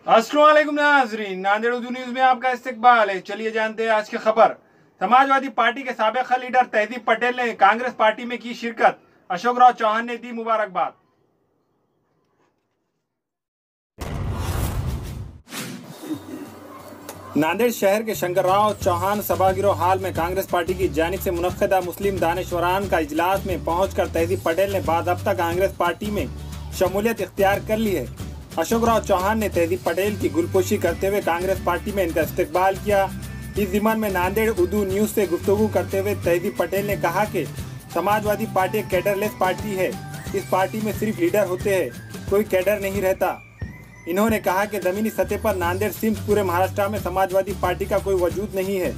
अस्सलाम वालेकुम नाज़रीन, नांदेड़ उर्दू न्यूज़ में आपका इस्तकबाल है। चलिए जानते हैं आज की खबर। समाजवादी पार्टी के साबिक़ लीडर तहज़ीब पटेल ने कांग्रेस पार्टी में की शिरकत। अशोक राव चौहान ने दी मुबारकबाद। नांदेड़ शहर के शंकरराव चौहान सभागृह हॉल में कांग्रेस पार्टी की जानिब से मुनक्किदा मुस्लिम दानिशवरान का इजलास में पहुंचकर तहज़ीब पटेल ने बाज़ाब्ता कांग्रेस पार्टी में शमूलियत इख्तियार कर ली है। अशोक राव चौहान ने तहज़ीब पटेल की गुलपोशी करते हुए कांग्रेस पार्टी में इनका इस्तकबाल किया। इस ज़िमन में नांदेड़ उर्दू न्यूज़ से गुफ्तगू करते हुए तहज़ीब पटेल ने कहा कि समाजवादी पार्टी एक कैडरलेस पार्टी है। इस पार्टी में सिर्फ लीडर होते हैं, कोई कैडर नहीं रहता। इन्होंने कहा कि ज़मीनी सतह पर नांदेड़ सिम्स पूरे महाराष्ट्र में समाजवादी पार्टी का कोई वजूद नहीं है।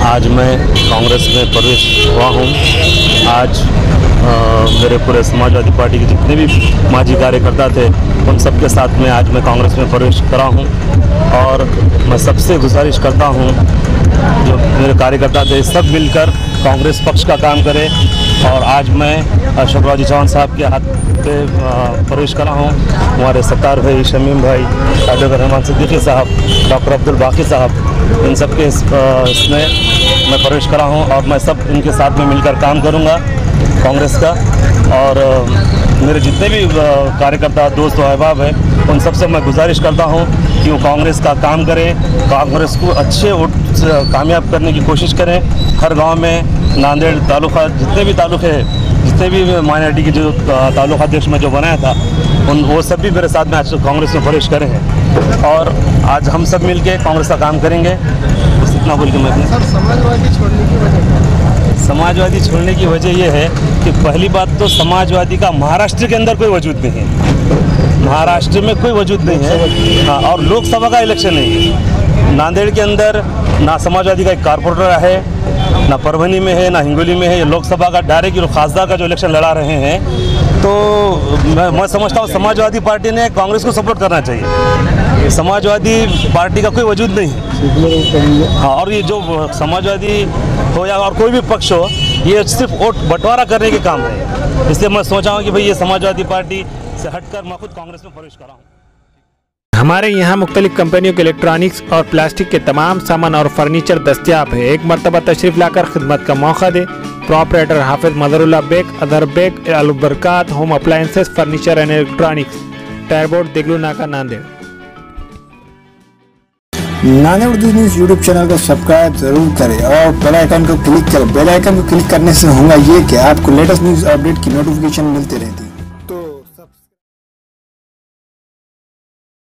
आज मैं कांग्रेस में प्रवेश हुआ हूँ। आज मेरे पूरे समाजवादी पार्टी के जितने भी माजी कार्यकर्ता थे उन सबके साथ में आज मैं कांग्रेस में प्रवेश करा हूँ और मैं सबसे गुजारिश करता हूँ जो मेरे कार्यकर्ता थे सब मिलकर कांग्रेस पक्ष का काम करें। और आज मैं अशोक राव चौहान साहब के हाथ पे प्रवेश करा हूँ। हमारे सत्तार भाई, शमीम भाई, डॉक्टर रहमान सिद्दीकी साहब, डॉक्टर अब्दुल बाकी साहब, इन सब के इसमें मैं प्रवेश करा हूँ और मैं सब इनके साथ में मिलकर काम करूँगा कांग्रेस का। और मेरे जितने भी कार्यकर्ता दोस्त और अहबाब हैं उन सबसे मैं गुजारिश करता हूँ कि वो कांग्रेस का काम करें, कांग्रेस को अच्छे वोट कामयाब करने की कोशिश करें। हर गांव में नांदेड़ तालुका जितने भी तालुके हैं, जितने भी माइनॉरिटी के जो तालुका अध्यक्ष में जो बनाया था वो सब भी मेरे साथ में आज कांग्रेस में प्रवेश करे हैं और आज हम सब मिलके कांग्रेस का काम करेंगे। बस इतना बोल के मैं समाजवादी छोड़ने की वजह यह है कि पहली बात तो समाजवादी का महाराष्ट्र के अंदर कोई वजूद नहीं है। महाराष्ट्र में कोई वजूद नहीं है। हाँ, और लोकसभा का इलेक्शन नहीं है। नांदेड़ के अंदर ना समाजवादी का एक कारपोरेटर है, ना परभनी में है, ना हिंगोली में है। ये लोकसभा का डायरेक्ट जो खासदार का जो इलेक्शन लड़ा रहे हैं, तो मैं समझता हूँ समाजवादी पार्टी ने कांग्रेस को सपोर्ट करना चाहिए। समाजवादी पार्टी का कोई वजूद नहीं है। हाँ, और ये जो समाजवादी हो या और कोई भी पक्ष हो, ये सिर्फ वोट बंटवारा करने के काम है। इसलिए मैं सोचा हूँ कि भाई ये समाजवादी पार्टी से हटकर मैं खुद कांग्रेस में प्रवेश करा हूँ। हमारे यहाँ मुख्तलिफ कंपनियों के इलेक्ट्रॉनिक्स और प्लास्टिक के तमाम सामान और फर्नीचर दस्तियाब है। एक मरतबा तशरीफ लाकर खिदमत का मौका दे। प्रोपराइटर हाफिज मदरुल्लाह बेग, अदर Baig, Albarkat home appliances, furniture and electronics, tyre board, Deglur Naka, Nanded. Nanded Urdu news YouTube channel को सब्सक्राइब जरूर करें और बेल आइकन को क्लिक करें। बेल आइकन को क्लिक करने से होगा ये कि आपको लेटेस्ट न्यूज़ अपडेट की नोटिफिकेशन मिलती रहती है।